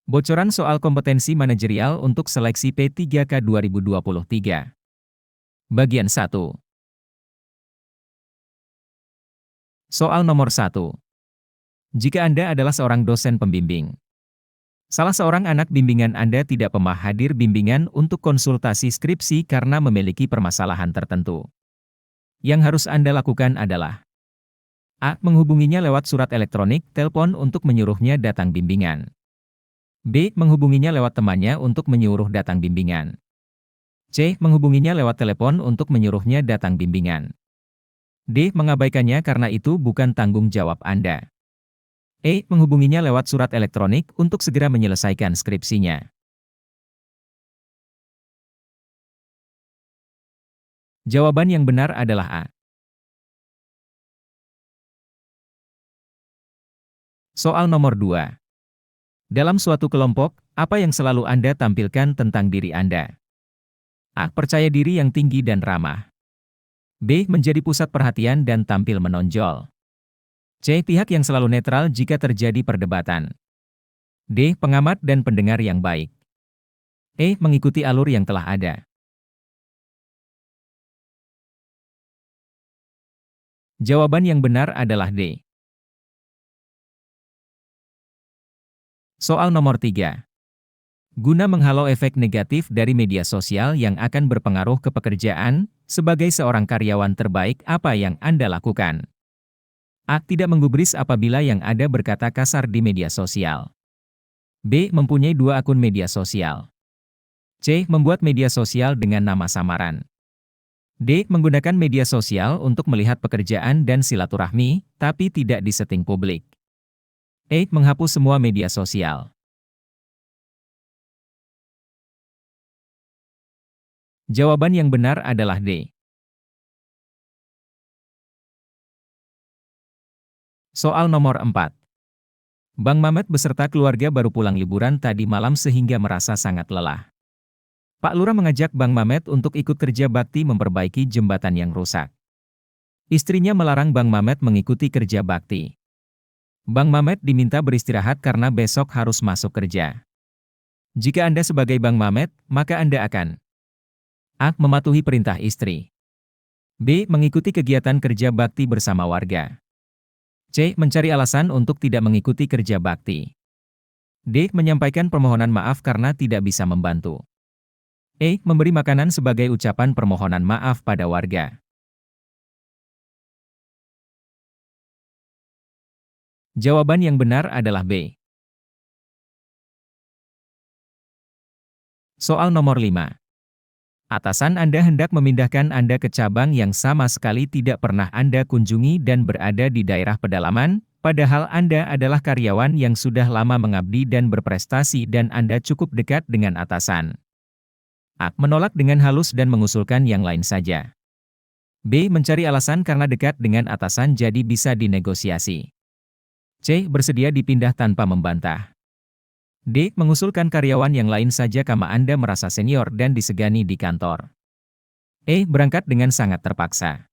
Bocoran soal kompetensi manajerial untuk seleksi P3K 2023. Bagian 1. Soal nomor 1. Jika Anda adalah seorang dosen pembimbing, salah seorang anak bimbingan Anda tidak pernah hadir bimbingan untuk konsultasi skripsi karena memiliki permasalahan tertentu. Yang harus Anda lakukan adalah A. Menghubunginya lewat surat elektronik, telepon untuk menyuruhnya datang bimbingan. B. Menghubunginya lewat temannya untuk menyuruh datang bimbingan. C. Menghubunginya lewat telepon untuk menyuruhnya datang bimbingan. D. Mengabaikannya karena itu bukan tanggung jawab Anda. E. Menghubunginya lewat surat elektronik untuk segera menyelesaikan skripsinya. Jawaban yang benar adalah A. Soal nomor 2. Dalam suatu kelompok, apa yang selalu Anda tampilkan tentang diri Anda? A. Percaya diri yang tinggi dan ramah. B. Menjadi pusat perhatian dan tampil menonjol. C. Pihak yang selalu netral jika terjadi perdebatan. D. Pengamat dan pendengar yang baik. E. Mengikuti alur yang telah ada. Jawaban yang benar adalah D. Soal nomor 3. Guna menghalau efek negatif dari media sosial yang akan berpengaruh ke pekerjaan, sebagai seorang karyawan terbaik apa yang Anda lakukan? A. Tidak menggubris apabila yang ada berkata kasar di media sosial. B. Mempunyai 2 akun media sosial. C. Membuat media sosial dengan nama samaran. D. Menggunakan media sosial untuk melihat pekerjaan dan silaturahmi, tapi tidak di setting publik. E. Menghapus semua media sosial. Jawaban yang benar adalah D. Soal nomor 4. Bang Mamet beserta keluarga baru pulang liburan tadi malam sehingga merasa sangat lelah. Pak Lurah mengajak Bang Mamet untuk ikut kerja bakti memperbaiki jembatan yang rusak. Istrinya melarang Bang Mamet mengikuti kerja bakti. Bang Mamet diminta beristirahat karena besok harus masuk kerja. Jika Anda sebagai Bang Mamet, maka Anda akan A. Mematuhi perintah istri. B. Mengikuti kegiatan kerja bakti bersama warga. C. Mencari alasan untuk tidak mengikuti kerja bakti. D. Menyampaikan permohonan maaf karena tidak bisa membantu. E. Memberi makanan sebagai ucapan permohonan maaf pada warga. Jawaban yang benar adalah B. Soal nomor 5. Atasan Anda hendak memindahkan Anda ke cabang yang sama sekali tidak pernah Anda kunjungi dan berada di daerah pedalaman, padahal Anda adalah karyawan yang sudah lama mengabdi dan berprestasi dan Anda cukup dekat dengan atasan. A. Menolak dengan halus dan mengusulkan yang lain saja. B. Mencari alasan karena dekat dengan atasan jadi bisa dinegosiasi. C. Bersedia dipindah tanpa membantah. D. Mengusulkan karyawan yang lain saja karena Anda merasa senior dan disegani di kantor. E. Berangkat dengan sangat terpaksa.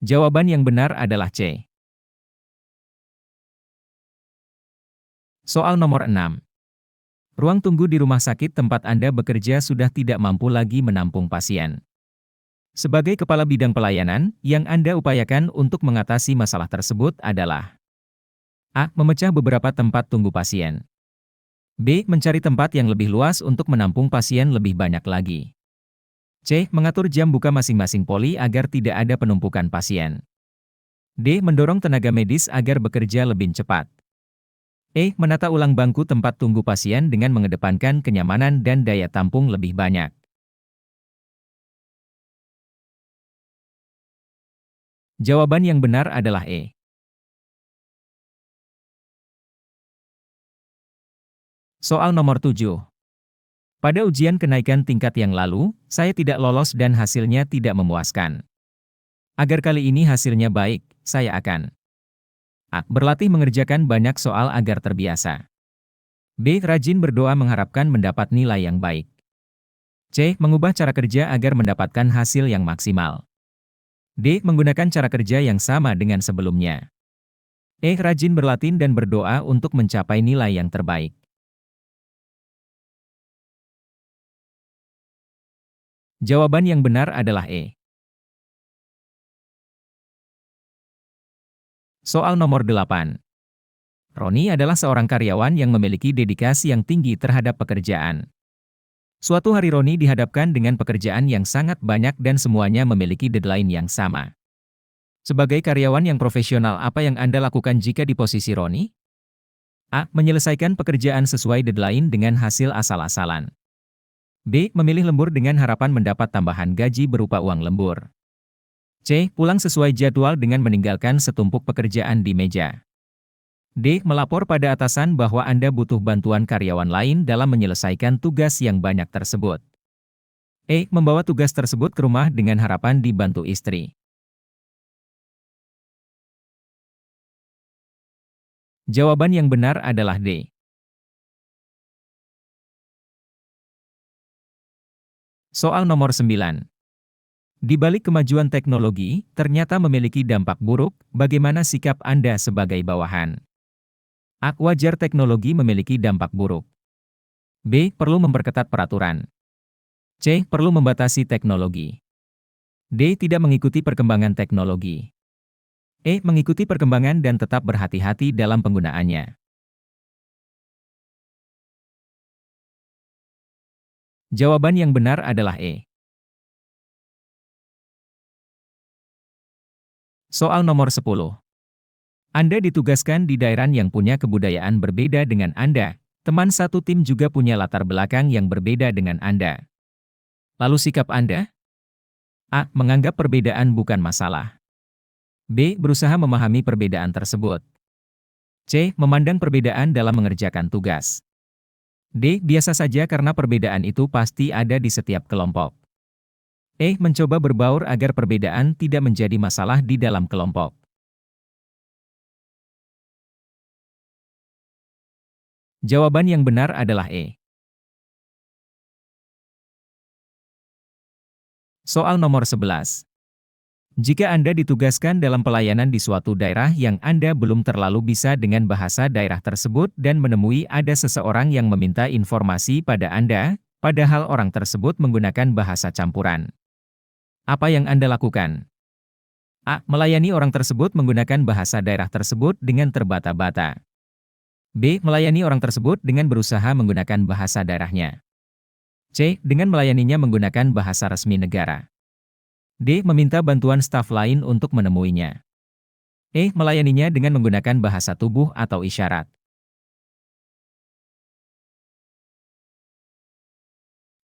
Jawaban yang benar adalah C. Soal nomor 6. Ruang tunggu di rumah sakit tempat Anda bekerja sudah tidak mampu lagi menampung pasien. Sebagai kepala bidang pelayanan, yang Anda upayakan untuk mengatasi masalah tersebut adalah A. Memecah beberapa tempat tunggu pasien. B. Mencari tempat yang lebih luas untuk menampung pasien lebih banyak lagi. C. Mengatur jam buka masing-masing poli agar tidak ada penumpukan pasien. D. Mendorong tenaga medis agar bekerja lebih cepat. E. Menata ulang bangku tempat tunggu pasien dengan mengedepankan kenyamanan dan daya tampung lebih banyak. Jawaban yang benar adalah E. Soal nomor 7. Pada ujian kenaikan tingkat yang lalu, saya tidak lolos dan hasilnya tidak memuaskan. Agar kali ini hasilnya baik, saya akan A. Berlatih mengerjakan banyak soal agar terbiasa. B. Rajin berdoa mengharapkan mendapat nilai yang baik. C. Mengubah cara kerja agar mendapatkan hasil yang maksimal. D. Menggunakan cara kerja yang sama dengan sebelumnya. E. Rajin berlatih dan berdoa untuk mencapai nilai yang terbaik. Jawaban yang benar adalah E. Soal nomor 8. Roni adalah seorang karyawan yang memiliki dedikasi yang tinggi terhadap pekerjaan. Suatu hari Roni dihadapkan dengan pekerjaan yang sangat banyak dan semuanya memiliki deadline yang sama. Sebagai karyawan yang profesional, apa yang Anda lakukan jika di posisi Roni? A. Menyelesaikan pekerjaan sesuai deadline dengan hasil asal-asalan. B. Memilih lembur dengan harapan mendapat tambahan gaji berupa uang lembur. C. Pulang sesuai jadwal dengan meninggalkan setumpuk pekerjaan di meja. D. Melapor pada atasan bahwa Anda butuh bantuan karyawan lain dalam menyelesaikan tugas yang banyak tersebut. E. Membawa tugas tersebut ke rumah dengan harapan dibantu istri. Jawaban yang benar adalah D. Soal nomor 9. Di balik kemajuan teknologi, ternyata memiliki dampak buruk, bagaimana sikap Anda sebagai bawahan? A. Wajar teknologi memiliki dampak buruk. B. Perlu memperketat peraturan. C. Perlu membatasi teknologi. D. Tidak mengikuti perkembangan teknologi. E. Mengikuti perkembangan dan tetap berhati-hati dalam penggunaannya. Jawaban yang benar adalah E. Soal nomor 10. Anda ditugaskan di daerah yang punya kebudayaan berbeda dengan Anda. Teman satu tim juga punya latar belakang yang berbeda dengan Anda. Lalu sikap Anda? A. Menganggap perbedaan bukan masalah. B. Berusaha memahami perbedaan tersebut. C. Memandang perbedaan dalam mengerjakan tugas. D. Biasa saja karena perbedaan itu pasti ada di setiap kelompok. E. Mencoba berbaur agar perbedaan tidak menjadi masalah di dalam kelompok. Jawaban yang benar adalah E. Soal nomor 11. Jika Anda ditugaskan dalam pelayanan di suatu daerah yang Anda belum terlalu bisa dengan bahasa daerah tersebut dan menemui ada seseorang yang meminta informasi pada Anda, padahal orang tersebut menggunakan bahasa campuran. Apa yang Anda lakukan? A. Melayani orang tersebut menggunakan bahasa daerah tersebut dengan terbata-bata. B. Melayani orang tersebut dengan berusaha menggunakan bahasa daerahnya. C. Dengan melayaninya menggunakan bahasa resmi negara. D. Meminta bantuan staf lain untuk menemuinya. E. Melayaninya dengan menggunakan bahasa tubuh atau isyarat.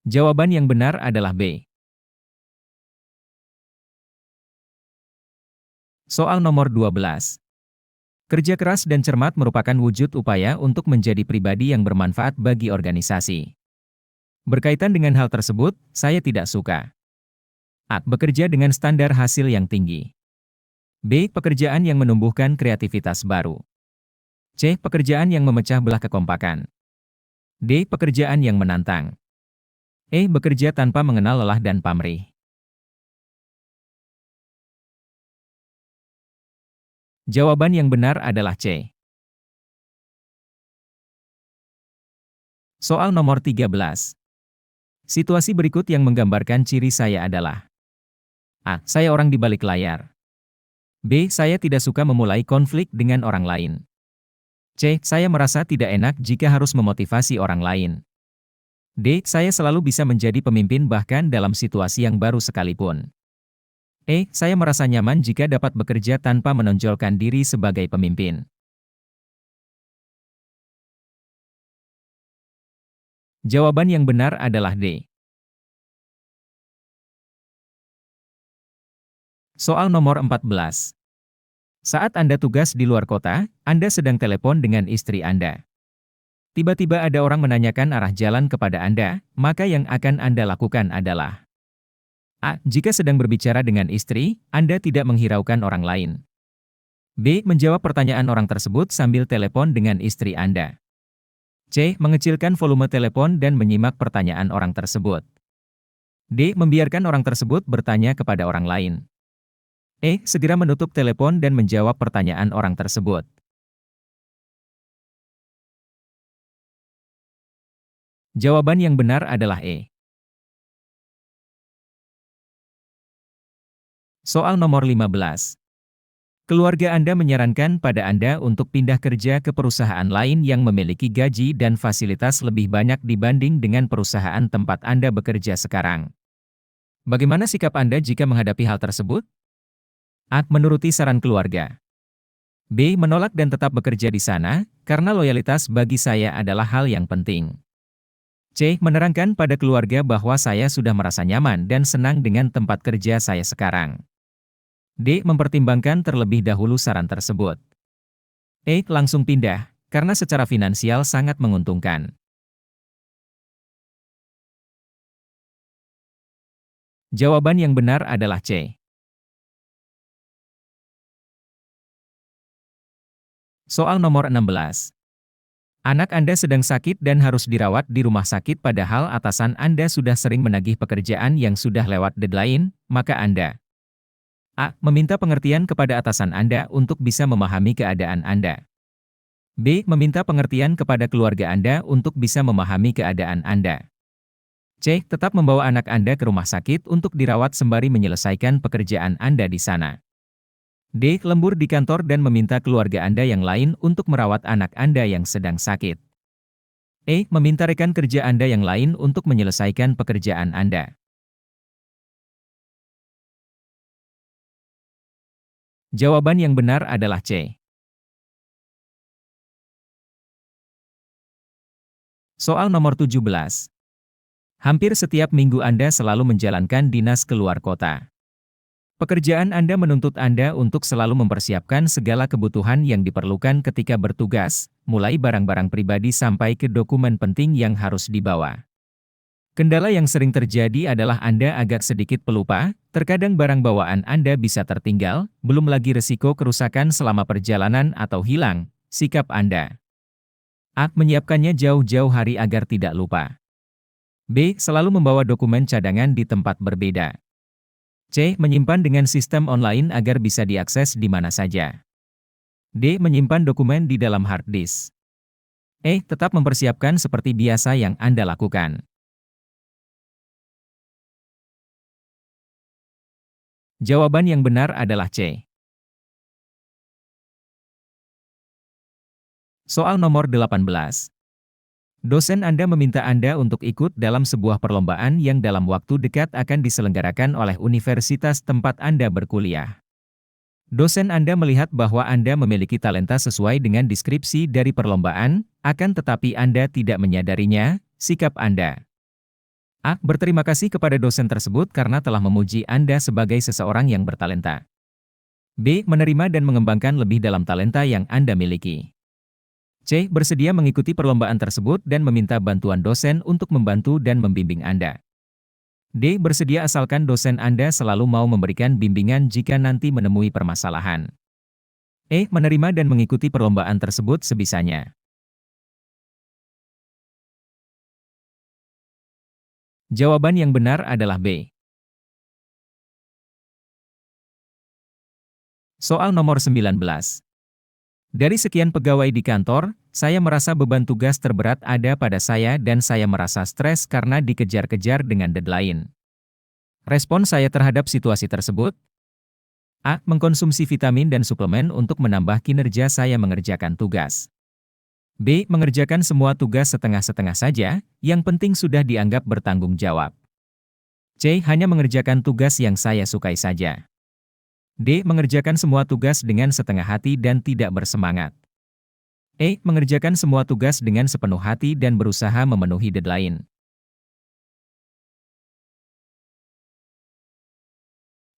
Jawaban yang benar adalah B. Soal nomor 12. Kerja keras dan cermat merupakan wujud upaya untuk menjadi pribadi yang bermanfaat bagi organisasi. Berkaitan dengan hal tersebut, saya tidak suka. A. Bekerja dengan standar hasil yang tinggi. B. Pekerjaan yang menumbuhkan kreativitas baru. C. Pekerjaan yang memecah belah kekompakan. D. Pekerjaan yang menantang. E. Bekerja tanpa mengenal lelah dan pamrih. Jawaban yang benar adalah C. Soal nomor 13. Situasi berikut yang menggambarkan ciri saya adalah: A. Saya orang di balik layar. B. Saya tidak suka memulai konflik dengan orang lain. C. Saya merasa tidak enak jika harus memotivasi orang lain. D. Saya selalu bisa menjadi pemimpin bahkan dalam situasi yang baru sekalipun. E. Saya merasa nyaman jika dapat bekerja tanpa menonjolkan diri sebagai pemimpin. Jawaban yang benar adalah D. Soal nomor 14. Saat Anda tugas di luar kota, Anda sedang telepon dengan istri Anda. Tiba-tiba ada orang menanyakan arah jalan kepada Anda, maka yang akan Anda lakukan adalah: A. Jika sedang berbicara dengan istri, Anda tidak menghiraukan orang lain. B. Menjawab pertanyaan orang tersebut sambil telepon dengan istri Anda. C. Mengecilkan volume telepon dan menyimak pertanyaan orang tersebut. D. Membiarkan orang tersebut bertanya kepada orang lain. E. Segera menutup telepon dan menjawab pertanyaan orang tersebut. Jawaban yang benar adalah E. Soal nomor 15. Keluarga Anda menyarankan pada Anda untuk pindah kerja ke perusahaan lain yang memiliki gaji dan fasilitas lebih banyak dibanding dengan perusahaan tempat Anda bekerja sekarang. Bagaimana sikap Anda jika menghadapi hal tersebut? A. Menuruti saran keluarga. B. Menolak dan tetap bekerja di sana, karena loyalitas bagi saya adalah hal yang penting. C. Menerangkan pada keluarga bahwa saya sudah merasa nyaman dan senang dengan tempat kerja saya sekarang. D. Mempertimbangkan terlebih dahulu saran tersebut. E. Langsung pindah, karena secara finansial sangat menguntungkan. Jawaban yang benar adalah C. Soal nomor 16. Anak Anda sedang sakit dan harus dirawat di rumah sakit padahal atasan Anda sudah sering menagih pekerjaan yang sudah lewat deadline, maka Anda A. Meminta pengertian kepada atasan Anda untuk bisa memahami keadaan Anda. B. Meminta pengertian kepada keluarga Anda untuk bisa memahami keadaan Anda. C. Tetap membawa anak Anda ke rumah sakit untuk dirawat sembari menyelesaikan pekerjaan Anda di sana. D. Lembur di kantor dan meminta keluarga Anda yang lain untuk merawat anak Anda yang sedang sakit. E. Meminta rekan kerja Anda yang lain untuk menyelesaikan pekerjaan Anda. Jawaban yang benar adalah C. Soal nomor 17. Hampir setiap minggu Anda selalu menjalankan dinas keluar kota. Pekerjaan Anda menuntut Anda untuk selalu mempersiapkan segala kebutuhan yang diperlukan ketika bertugas, mulai barang-barang pribadi sampai ke dokumen penting yang harus dibawa. Kendala yang sering terjadi adalah Anda agak sedikit pelupa, terkadang barang bawaan Anda bisa tertinggal, belum lagi resiko kerusakan selama perjalanan atau hilang. Sikap Anda. A. Menyiapkannya jauh-jauh hari agar tidak lupa. B. Selalu membawa dokumen cadangan di tempat berbeda. C. Menyimpan dengan sistem online agar bisa diakses di mana saja. D. Menyimpan dokumen di dalam hard disk. E. Tetap mempersiapkan seperti biasa yang Anda lakukan. Jawaban yang benar adalah C. Soal nomor 18. Dosen Anda meminta Anda untuk ikut dalam sebuah perlombaan yang dalam waktu dekat akan diselenggarakan oleh universitas tempat Anda berkuliah. Dosen Anda melihat bahwa Anda memiliki talenta sesuai dengan deskripsi dari perlombaan, akan tetapi Anda tidak menyadarinya. Sikap Anda. A. Berterima kasih kepada dosen tersebut karena telah memuji Anda sebagai seseorang yang bertalenta. B. Menerima dan mengembangkan lebih dalam talenta yang Anda miliki. C. Bersedia mengikuti perlombaan tersebut dan meminta bantuan dosen untuk membantu dan membimbing Anda. D. Bersedia asalkan dosen Anda selalu mau memberikan bimbingan jika nanti menemui permasalahan. E. Menerima dan mengikuti perlombaan tersebut sebisanya. Jawaban yang benar adalah B. Soal nomor 19. Dari sekian pegawai di kantor, saya merasa beban tugas terberat ada pada saya dan saya merasa stres karena dikejar-kejar dengan deadline. Respon saya terhadap situasi tersebut? A. Mengkonsumsi vitamin dan suplemen untuk menambah kinerja saya mengerjakan tugas. B. Mengerjakan semua tugas setengah-setengah saja, yang penting sudah dianggap bertanggung jawab. C. Hanya mengerjakan tugas yang saya sukai saja. D. Mengerjakan semua tugas dengan setengah hati dan tidak bersemangat. E. Mengerjakan semua tugas dengan sepenuh hati dan berusaha memenuhi deadline.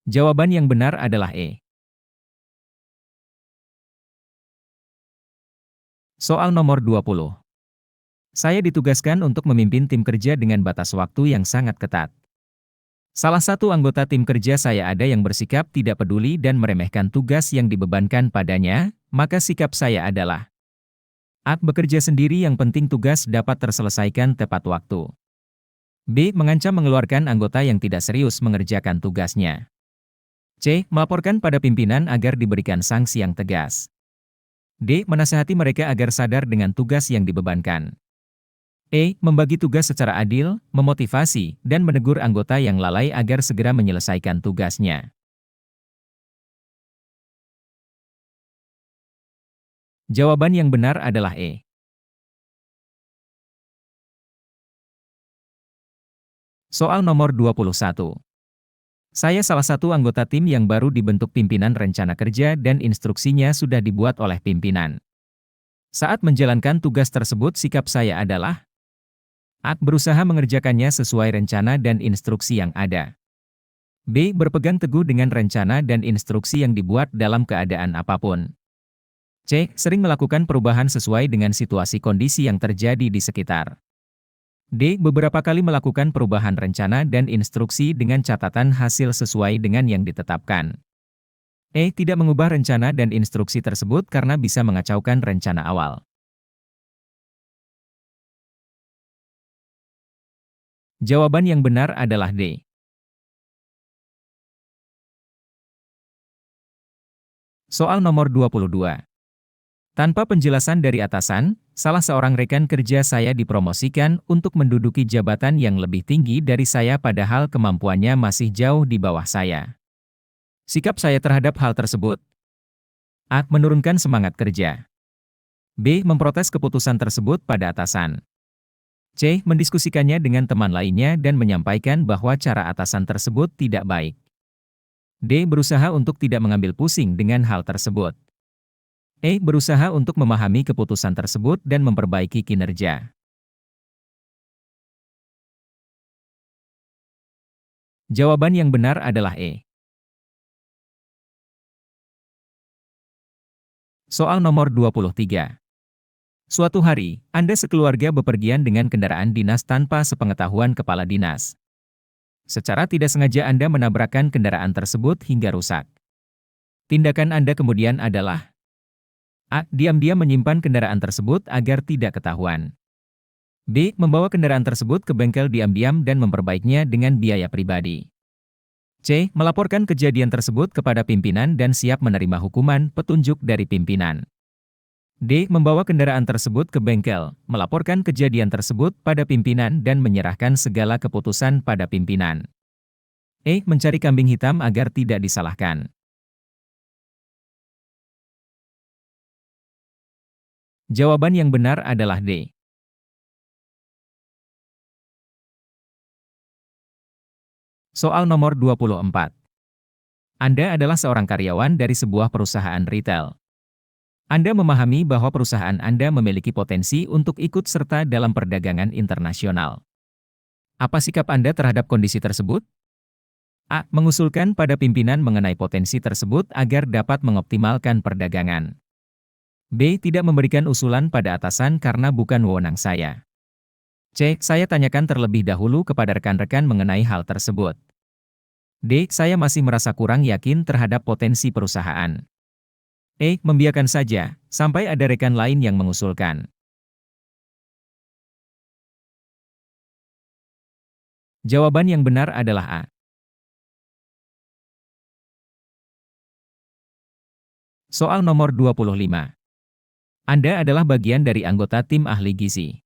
Jawaban yang benar adalah E. Soal nomor 20. Saya ditugaskan untuk memimpin tim kerja dengan batas waktu yang sangat ketat. Salah satu anggota tim kerja saya ada yang bersikap tidak peduli dan meremehkan tugas yang dibebankan padanya, maka sikap saya adalah A. Bekerja sendiri yang penting tugas dapat terselesaikan tepat waktu. B. Mengancam mengeluarkan anggota yang tidak serius mengerjakan tugasnya. C. Melaporkan pada pimpinan agar diberikan sanksi yang tegas. D. Menasihati mereka agar sadar dengan tugas yang dibebankan. E. Membagi tugas secara adil, memotivasi, dan menegur anggota yang lalai agar segera menyelesaikan tugasnya. Jawaban yang benar adalah E. Soal nomor 21. Saya salah satu anggota tim yang baru dibentuk pimpinan rencana kerja dan instruksinya sudah dibuat oleh pimpinan. Saat menjalankan tugas tersebut sikap saya adalah A. Berusaha mengerjakannya sesuai rencana dan instruksi yang ada. B. Berpegang teguh dengan rencana dan instruksi yang dibuat dalam keadaan apapun. C. Sering melakukan perubahan sesuai dengan situasi kondisi yang terjadi di sekitar. D. Beberapa kali melakukan perubahan rencana dan instruksi dengan catatan hasil sesuai dengan yang ditetapkan. E. Tidak mengubah rencana dan instruksi tersebut karena bisa mengacaukan rencana awal. Jawaban yang benar adalah D. Soal nomor 22. Tanpa penjelasan dari atasan, salah seorang rekan kerja saya dipromosikan untuk menduduki jabatan yang lebih tinggi dari saya padahal kemampuannya masih jauh di bawah saya. Sikap saya terhadap hal tersebut. A. Menurunkan semangat kerja. B. Memprotes keputusan tersebut pada atasan. C. Mendiskusikannya dengan teman lainnya dan menyampaikan bahwa cara atasan tersebut tidak baik. D. Berusaha untuk tidak mengambil pusing dengan hal tersebut. E. Berusaha untuk memahami keputusan tersebut dan memperbaiki kinerja. Jawaban yang benar adalah E. Soal nomor 23. Suatu hari, Anda sekeluarga bepergian dengan kendaraan dinas tanpa sepengetahuan kepala dinas. Secara tidak sengaja Anda menabrakkan kendaraan tersebut hingga rusak. Tindakan Anda kemudian adalah A. Diam-diam menyimpan kendaraan tersebut agar tidak ketahuan. B. Membawa kendaraan tersebut ke bengkel diam-diam dan memperbaikinya dengan biaya pribadi. C. Melaporkan kejadian tersebut kepada pimpinan dan siap menerima hukuman petunjuk dari pimpinan. D. Membawa kendaraan tersebut ke bengkel, melaporkan kejadian tersebut pada pimpinan dan menyerahkan segala keputusan pada pimpinan. E. Mencari kambing hitam agar tidak disalahkan. Jawaban yang benar adalah D. Soal nomor 24. Anda adalah seorang karyawan dari sebuah perusahaan retail. Anda memahami bahwa perusahaan Anda memiliki potensi untuk ikut serta dalam perdagangan internasional. Apa sikap Anda terhadap kondisi tersebut? A. Mengusulkan pada pimpinan mengenai potensi tersebut agar dapat mengoptimalkan perdagangan. B. Tidak memberikan usulan pada atasan karena bukan wewenang saya. C. Saya tanyakan terlebih dahulu kepada rekan-rekan mengenai hal tersebut. D. Saya masih merasa kurang yakin terhadap potensi perusahaan. E. Membiarkan saja, sampai ada rekan lain yang mengusulkan. Jawaban yang benar adalah A. Soal nomor 25. Anda adalah bagian dari anggota tim ahli gizi.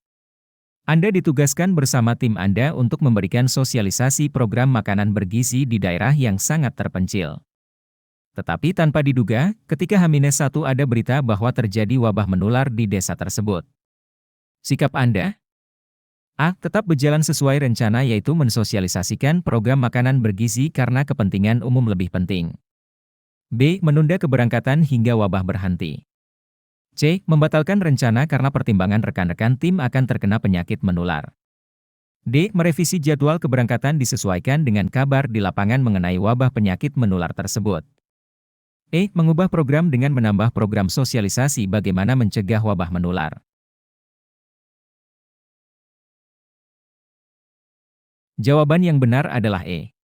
Anda ditugaskan bersama tim Anda untuk memberikan sosialisasi program makanan bergizi di daerah yang sangat terpencil. Tetapi tanpa diduga, ketika H-1 ada berita bahwa terjadi wabah menular di desa tersebut. Sikap Anda? A. Tetap berjalan sesuai rencana yaitu mensosialisasikan program makanan bergizi karena kepentingan umum lebih penting. B. Menunda keberangkatan hingga wabah berhenti. C. Membatalkan rencana karena pertimbangan rekan-rekan tim akan terkena penyakit menular. D. Merevisi jadwal keberangkatan disesuaikan dengan kabar di lapangan mengenai wabah penyakit menular tersebut. E. Mengubah program dengan menambah program sosialisasi bagaimana mencegah wabah menular. Jawaban yang benar adalah E.